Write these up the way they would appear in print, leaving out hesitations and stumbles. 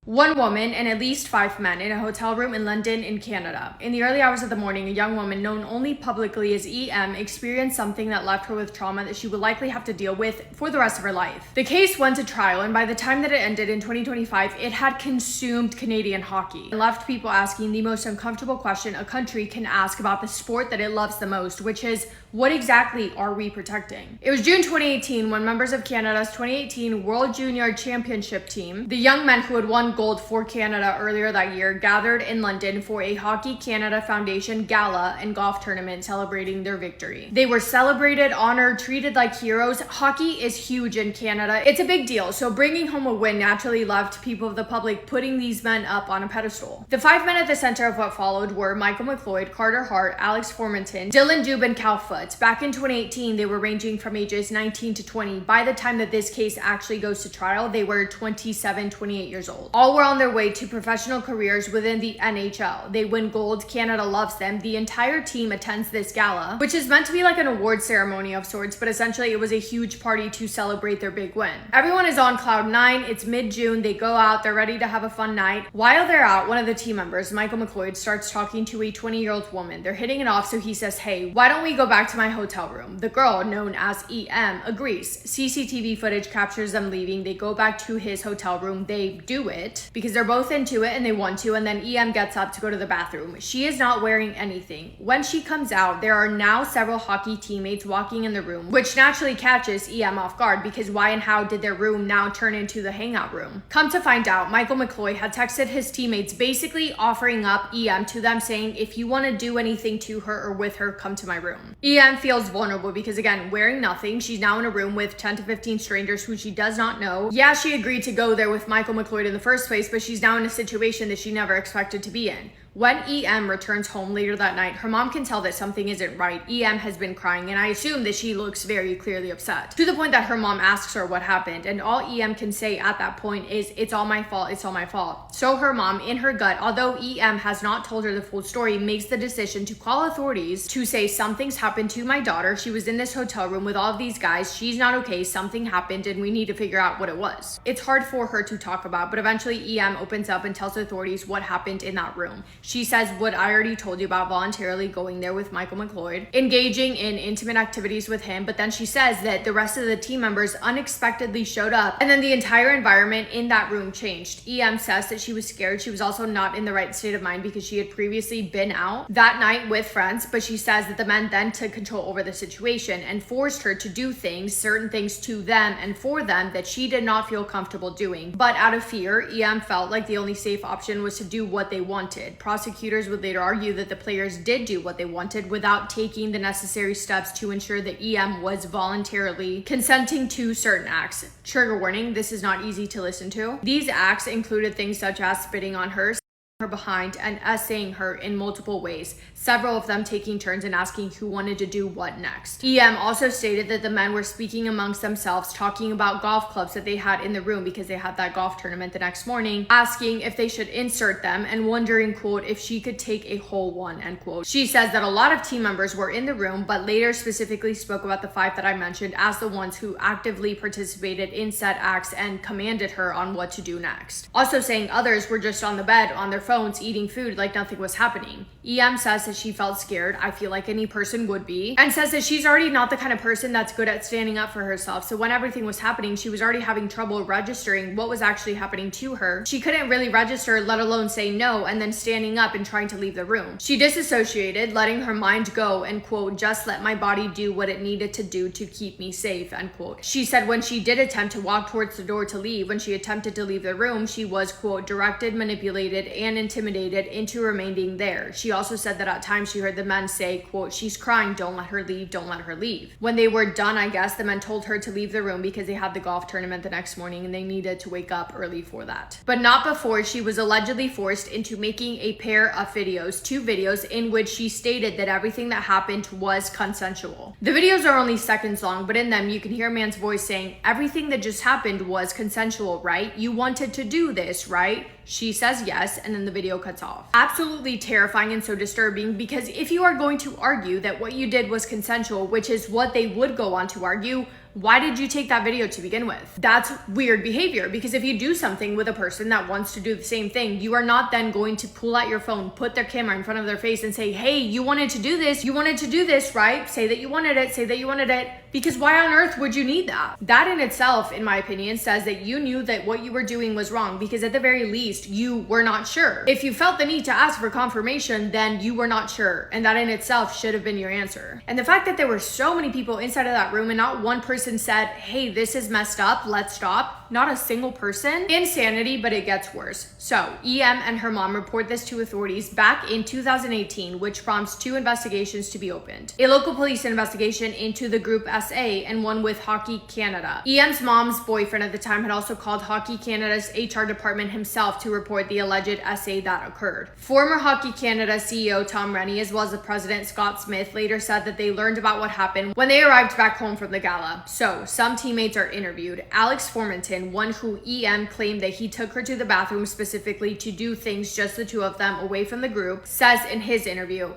One woman and at least 5 men in a hotel room in London in Canada. In the early hours of the morning, a young woman known only publicly as EM experienced something that left her with trauma that she would likely have to deal with for the rest of her life. The case went to trial, and by the time that it ended in 2025, it had consumed Canadian hockey and left people asking the most uncomfortable question a country can ask about the sport that it loves the most, which is, what exactly are we protecting? It was June 2018 when members of Canada's 2018 World Junior Championship team, the young men who had won gold for Canada earlier that year, gathered in London for a Hockey Canada Foundation gala and golf tournament celebrating their victory. They were celebrated, honored, treated like heroes. Hockey is huge in Canada. It's a big deal, so bringing home a win naturally left people of the public putting these men up on a pedestal. The 5 men at the center of what followed were Michael McLeod, Carter Hart, Alex Formanton, Dylan Dubin, and Cal Foote. Back in 2018, they were ranging from ages 19 to 20. By the time that this case actually goes to trial, they were 27, 28 years old. All were on their way to professional careers within the NHL. They win gold. Canada loves them. The entire team attends this gala, which is meant to be like an award ceremony of sorts, but essentially it was a huge party to celebrate their big win. Everyone is on cloud 9. It's mid-June. They go out. They're ready to have a fun night. While they're out, one of the team members, Michael McLeod, starts talking to a 20-year-old woman. They're hitting it off, so he says, "Hey, why don't we go back to my hotel room?" The girl, known as EM, agrees. CCTV footage captures them leaving. They go back to his hotel room. They do it because they're both into it and they want to, and then EM gets up to go to the bathroom. She is not wearing anything. When she comes out, there are now several hockey teammates walking in the room, which naturally catches EM off guard because why and how did their room now turn into the hangout room? Come to find out, Michael McLeod had texted his teammates basically offering up EM to them, saying, if you want to do anything to her or with her, come to my room. EM feels vulnerable because, again, wearing nothing, she's now in a room with 10 to 15 strangers who she does not know. Yeah, she agreed to go there with Michael McLeod in the first place, but she's now in a situation that she never expected to be in. When EM returns home later that night, her mom can tell that something isn't right. EM has been crying, and I assume that she looks very clearly upset, to the point that her mom asks her what happened, and all EM can say at that point is, "It's all my fault, it's all my fault." So her mom, in her gut, although EM has not told her the full story, makes the decision to call authorities to say, something's happened to my daughter. She was in this hotel room with all of these guys. She's not okay. Something happened, and we need to figure out what it was. It's hard for her to talk about, but eventually EM opens up and tells authorities what happened in that room. She says what I already told you about voluntarily going there with Michael McLeod, engaging in intimate activities with him, but then she says that the rest of the team members unexpectedly showed up, and then the entire environment in that room changed. EM says that she was scared. She was also not in the right state of mind because she had previously been out that night with friends, but she says that the men then took control over the situation and forced her to do things, certain things to them and for them that she did not feel comfortable doing. But out of fear, EM felt like the only safe option was to do what they wanted. Prosecutors would later argue that the players did do what they wanted without taking the necessary steps to ensure that EM was voluntarily consenting to certain acts. Trigger warning, this is not easy to listen to. These acts included things such as spitting on her behind and essaying her in multiple ways, several of them taking turns and asking who wanted to do what next. EM also stated that the men were speaking amongst themselves, talking about golf clubs that they had in the room because they had that golf tournament the next morning, asking if they should insert them and wondering, quote, if she could take a whole one, end quote. She says that a lot of team members were in the room, but later specifically spoke about the 5 that I mentioned as the ones who actively participated in said acts and commanded her on what to do next. Also saying others were just on the bed on their phones eating food like nothing was happening. EM says that she felt scared. I feel like any person would be, and says that she's already not the kind of person that's good at standing up for herself. So when everything was happening, she was already having trouble registering what was actually happening to her. She couldn't really register, let alone say no, and then standing up and trying to leave the room. She disassociated, letting her mind go and, quote, just let my body do what it needed to do to keep me safe, end quote. She said when she did attempt to walk towards the door to leave, when she attempted to leave the room, she was, quote, directed, manipulated, and intimidated into remaining there. She also said that at times she heard the men say, quote, she's crying, don't let her leave, don't let her leave. When they were done, I guess, the men told her to leave the room because they had the golf tournament the next morning and they needed to wake up early for that. But not before she was allegedly forced into making a pair of videos, 2 videos, in which she stated that everything that happened was consensual. The videos are only seconds long, but in them you can hear a man's voice saying, everything that just happened was consensual, right? You wanted to do this, right? She says yes, and then the video cuts off. Absolutely terrifying and so disturbing, because if you are going to argue that what you did was consensual, which is what they would go on to argue, Why did you take that video to begin with? That's weird behavior, because if you do something with a person that wants to do the same thing, you are not then going to pull out your phone, put their camera in front of their face and say, hey, you wanted to do this, right? Say that you wanted it, because why on earth would you need that? That in itself, in my opinion, says that you knew that what you were doing was wrong, because at the very least, you were not sure. If you felt the need to ask for confirmation, then you were not sure, and that in itself should have been your answer. And the fact that there were so many people inside of that room and not one person said, hey, this is messed up, let's stop. Not a single person. Insanity, but it gets worse. So, EM and her mom report this to authorities back in 2018, which prompts 2 investigations to be opened. A local police investigation into the group SA and one with Hockey Canada. EM's mom's boyfriend at the time had also called Hockey Canada's HR department himself to report the alleged SA that occurred. Former Hockey Canada CEO Tom Rennie, as well as the president Scott Smith, later said that they learned about what happened when they arrived back home from the gala. So, some teammates are interviewed. Alex Formanton, one who EM claimed that he took her to the bathroom specifically to do things just the 2 of them away from the group, says in his interview,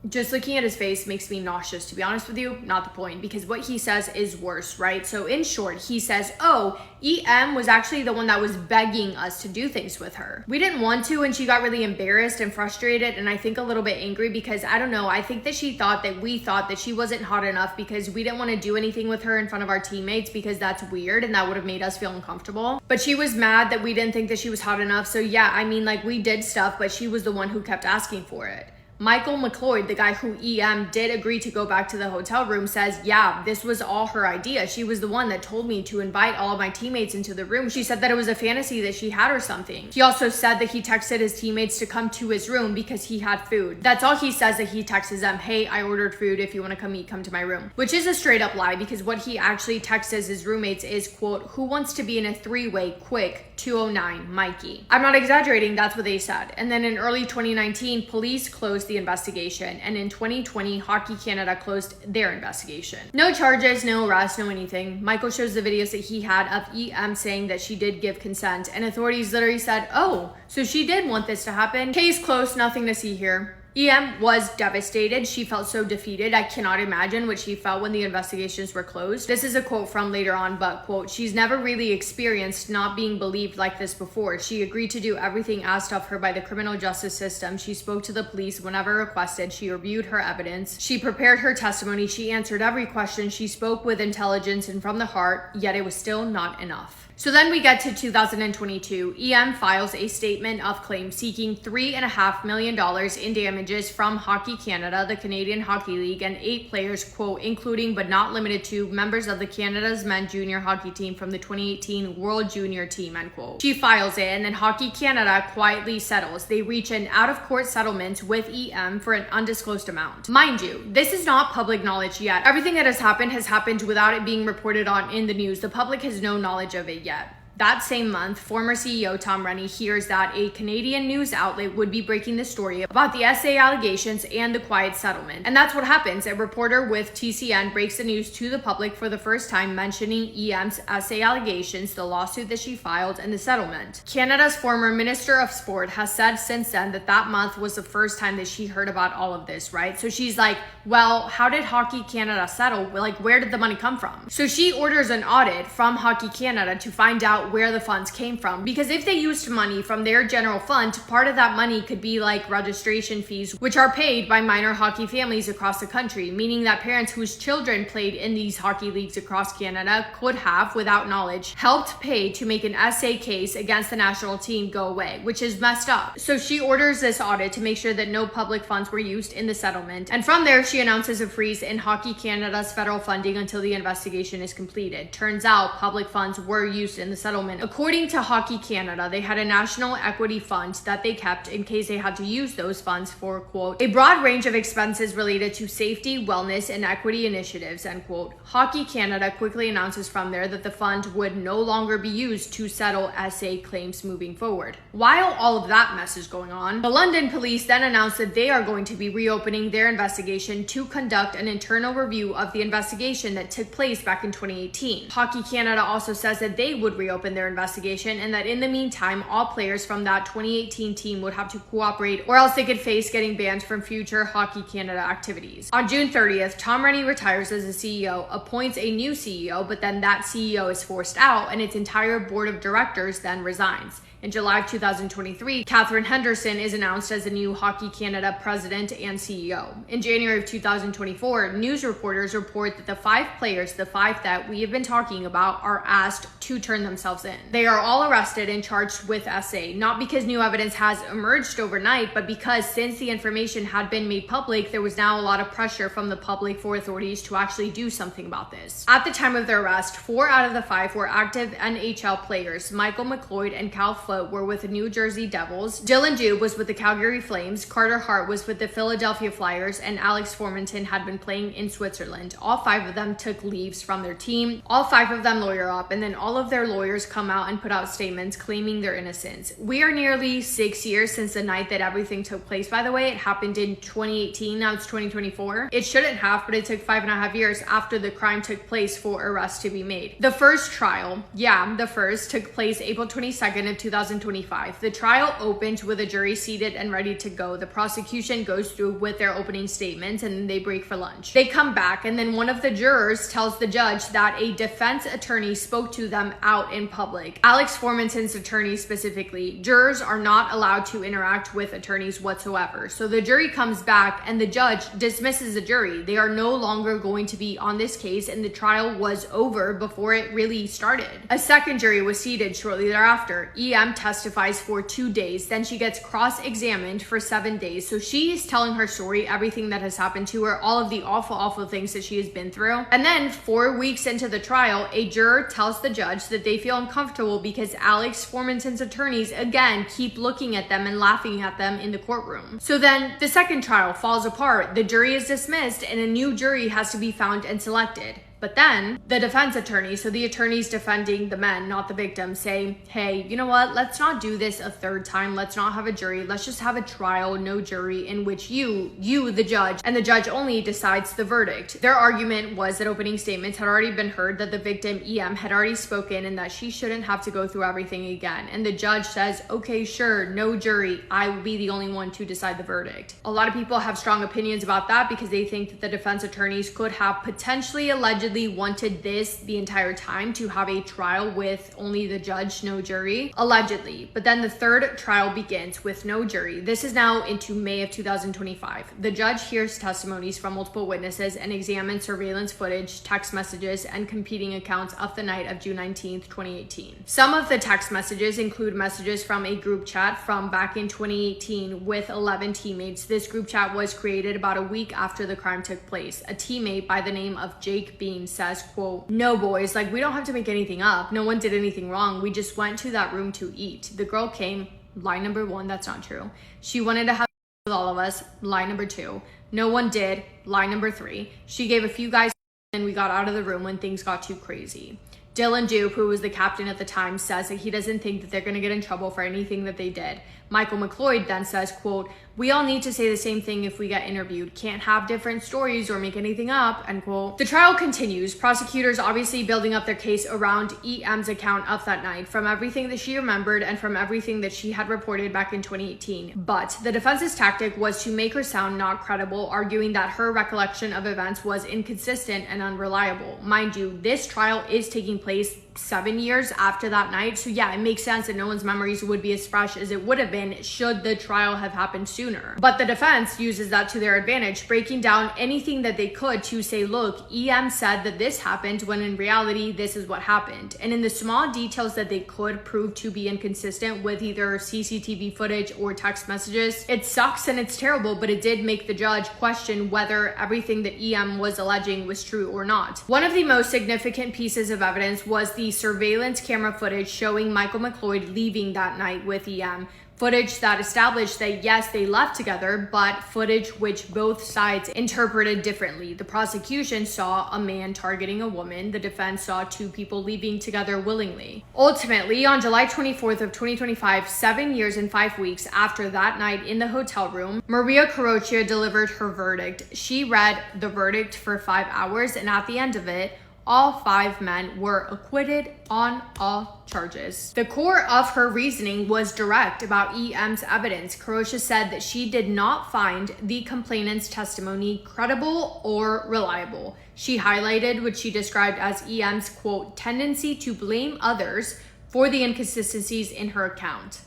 just looking at his face makes me nauseous, to be honest with you. Not the point, because what he says is worse, right? So in short, he says, oh, EM was actually the one that was begging us to do things with her. We didn't want to, and she got really embarrassed and frustrated, and I think a little bit angry, because I don't know, I think that she thought that we thought that she wasn't hot enough because we didn't want to do anything with her in front of our teammates, because that's weird and that would have made us feel uncomfortable. But she was mad that we didn't think that she was hot enough. So yeah, I mean, like, we did stuff, but she was the one who kept asking for it. Michael McLeod, the guy who EM did agree to go back to the hotel room, says, yeah, this was all her idea. She was the one that told me to invite all of my teammates into the room. She said that it was a fantasy that she had or something. He also said that he texted his teammates to come to his room because he had food. That's all he says, that he texts them, hey, I ordered food. If you want to come eat, come to my room. Which is a straight up lie, because what he actually texts his roommates is, quote, who wants to be in a 3-way, quick, 209, Mikey. I'm not exaggerating, that's what they said. And then in early 2019, police closed the investigation, and in 2020, Hockey Canada closed their investigation. No charges, no arrest, no anything. Michael shows the videos that he had of EM saying that she did give consent, and authorities literally said, oh, so she did want this to happen. Case closed, nothing to see here. EM was devastated. She felt so defeated. I cannot imagine what she felt when the investigations were closed. This is a quote from later on, but quote, she's never really experienced not being believed like this before. She agreed to do everything asked of her by the criminal justice system. She spoke to the police whenever requested. She reviewed her evidence. She prepared her testimony. She answered every question. She spoke with intelligence and from the heart, yet it was still not enough. So then we get to 2022. EM files a statement of claim seeking $3.5 million in damages from Hockey Canada, the Canadian Hockey League, and 8 players, quote, including but not limited to members of the Canada's men's junior hockey team from the 2018 World Junior team, end quote. She files it, and then Hockey Canada quietly settles. They reach an out-of-court settlement with EM for an undisclosed amount. Mind you, this is not public knowledge yet. Everything that has happened without it being reported on in the news. The public has no knowledge of it yet. That same month, former CEO Tom Rennie hears that a Canadian news outlet would be breaking the story about the SA allegations and the quiet settlement. And that's what happens. A reporter with TCN breaks the news to the public for the first time, mentioning EM's SA allegations, the lawsuit that she filed, and the settlement. Canada's former Minister of Sport has said since then that that month was the first time that she heard about all of this, right? So she's like, well, how did Hockey Canada settle? Like, where did the money come from? So she orders an audit from Hockey Canada to find out where the funds came from, because if they used money from their general fund, part of that money could be like registration fees, which are paid by minor hockey families across the country, meaning that parents whose children played in these hockey leagues across Canada could have, without knowledge, helped pay to make an SA case against the national team go away, which is messed up. So she orders this audit to make sure that no public funds were used in the settlement, and from there she announces a freeze in Hockey Canada's federal funding until the investigation is completed. Turns out public funds were used in the settlement. According to Hockey Canada, they had a national equity fund that they kept in case they had to use those funds for, quote, a broad range of expenses related to safety, wellness, and equity initiatives, end quote. Hockey Canada quickly announces from there that the fund would no longer be used to settle SA claims moving forward. While all of that mess is going on, the London police then announced that they are going to be reopening their investigation to conduct an internal review of the investigation that took place back in 2018. Hockey Canada also says that they would reopen reopen their investigation, and that in the meantime, all players from that 2018 team would have to cooperate or else they could face getting banned from future Hockey Canada activities. On June 30th, Tom Renney retires as the CEO, appoints a new CEO, but then that CEO is forced out and its entire board of directors then resigns. In July of 2023, Catherine Henderson is announced as the new Hockey Canada president and CEO. In January of 2024, news reporters report that the 5 players, the 5 that we have been talking about, are asked to turn themselves in. They are all arrested and charged with SA, not because new evidence has emerged overnight, but because since the information had been made public, there was now a lot of pressure from the public for authorities to actually do something about this. At the time of their arrest, 4 out of the 5 were active NHL players. Michael McLeod and Cal Float were with the New Jersey Devils, Dylan Dube was with the Calgary Flames, Carter Hart was with the Philadelphia Flyers, and Alex Formenton had been playing in Switzerland. All 5 of them took leaves from their team. All 5 of them lawyer up, and then all of their lawyers come out and put out statements claiming their innocence. We are nearly 6 years since the night that everything took place, by the way. It happened in 2018, now it's 2024. It shouldn't have, but it took 5.5 years after the crime took place for arrests to be made. The first trial, the first, took place April 22nd of 2025. The trial opened with a jury seated and ready to go. The prosecution goes through with their opening statements and then they break for lunch. They come back and then one of the jurors tells the judge that a defense attorney spoke to them out in public. Alex Formenton's attorney specifically. Jurors are not allowed to interact with attorneys whatsoever. So the jury comes back and the judge dismisses the jury. They are no longer going to be on this case and the trial was over before it really started. A second jury was seated shortly thereafter. EM testifies for 2 days, then she gets cross-examined for 7 days. So she is telling her story, everything that has happened to her, all of the awful things that she has been through. And then 4 weeks into the trial, a juror tells the judge that they feel uncomfortable because Alex Formenton's attorneys again keep looking at them and laughing at them in the courtroom. So then the second trial falls apart. The jury is dismissed and a new jury has to be found and selected. But then the defense attorney, so the attorneys defending the men, not the victims, say, hey, you know what? Let's not do this a third time. Let's not have a jury. Let's just have a trial, no jury, in which you, the judge, and the judge only decides the verdict. Their argument was that opening statements had already been heard, that the victim, EM, had already spoken, and that she shouldn't have to go through everything again. And the judge says, okay, sure, no jury. I will be the only one to decide the verdict. A lot of people have strong opinions about that because they think that the defense attorneys could have potentially allegedly wanted this the entire time, to have a trial with only the judge, no jury, allegedly. But then the third trial begins with no jury. This is now into May of 2025. The judge hears testimonies from multiple witnesses and examines surveillance footage, text messages, and competing accounts of the night of June 19th, 2018. Some of the text messages include messages from a group chat from back in 2018 with 11 teammates. This group chat was created about a week after the crime took place. A teammate by the name of Jake Bean says, quote, no boys, like we don't have to make anything up. No one did anything wrong. We just went to that room to eat. The girl came. Lie number 1, that's not true. She wanted to have with all of us. Lie number 2. No one did. Lie number 3. She gave a few guys and we got out of the room when things got too crazy. Dylan Dube, who was the captain at the time, says that he doesn't think that they're going to get in trouble for anything that they did. Michael McLeod then says, quote, we all need to say the same thing if we get interviewed. Can't have different stories or make anything up, end quote. The trial continues. Prosecutors obviously building up their case around EM's account of that night, from everything that she remembered and from everything that she had reported back in 2018. But the defense's tactic was to make her sound not credible, arguing that her recollection of events was inconsistent and unreliable. Mind you, this trial is taking place 7 years after that night. So yeah, it makes sense that no one's memories would be as fresh as it would have been should the trial have happened sooner. But the defense uses that to their advantage, breaking down anything that they could to say, look, EM said that this happened when in reality, this is what happened. And in the small details that they could prove to be inconsistent with either CCTV footage or text messages, it sucks and it's terrible, but it did make the judge question whether everything that EM was alleging was true or not. One of the most significant pieces of evidence was the surveillance camera footage showing Michael McLeod leaving that night with EM. Footage that established that yes, they left together, but footage which both sides interpreted differently. The prosecution saw a man targeting a woman. The defense saw 2 people leaving together willingly. Ultimately, on July 24th of 2025, 7 years and 5 weeks after that night in the hotel room, Maria Carroccia delivered her verdict. She read the verdict for 5 hours, and at the end of it, all 5 men were acquitted on all charges. The core of her reasoning was direct about EM's evidence. Karosha said that she did not find the complainant's testimony credible or reliable. She highlighted what she described as EM's, quote, tendency to blame others for the inconsistencies in her account.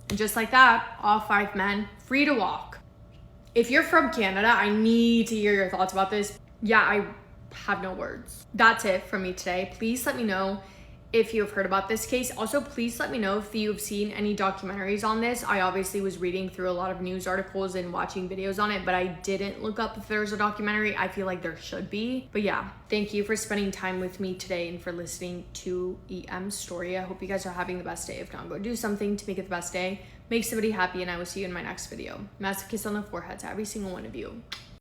And just like that, all 5 men free to walk. If you're from Canada, I need to hear your thoughts about this. Yeah, I have no words. That's it from me today. Please let me know if you have heard about this case. Also, please let me know if you've seen any documentaries on this. I obviously was reading through a lot of news articles and watching videos on it, but I didn't look up if there's a documentary. I feel like there should be. But yeah, thank you for spending time with me today and for listening to EM's story. I hope you guys are having the best day. If not, go do something to make it the best day. Make somebody happy, and I will see you in my next video. Massive kiss on the forehead to every single one of you.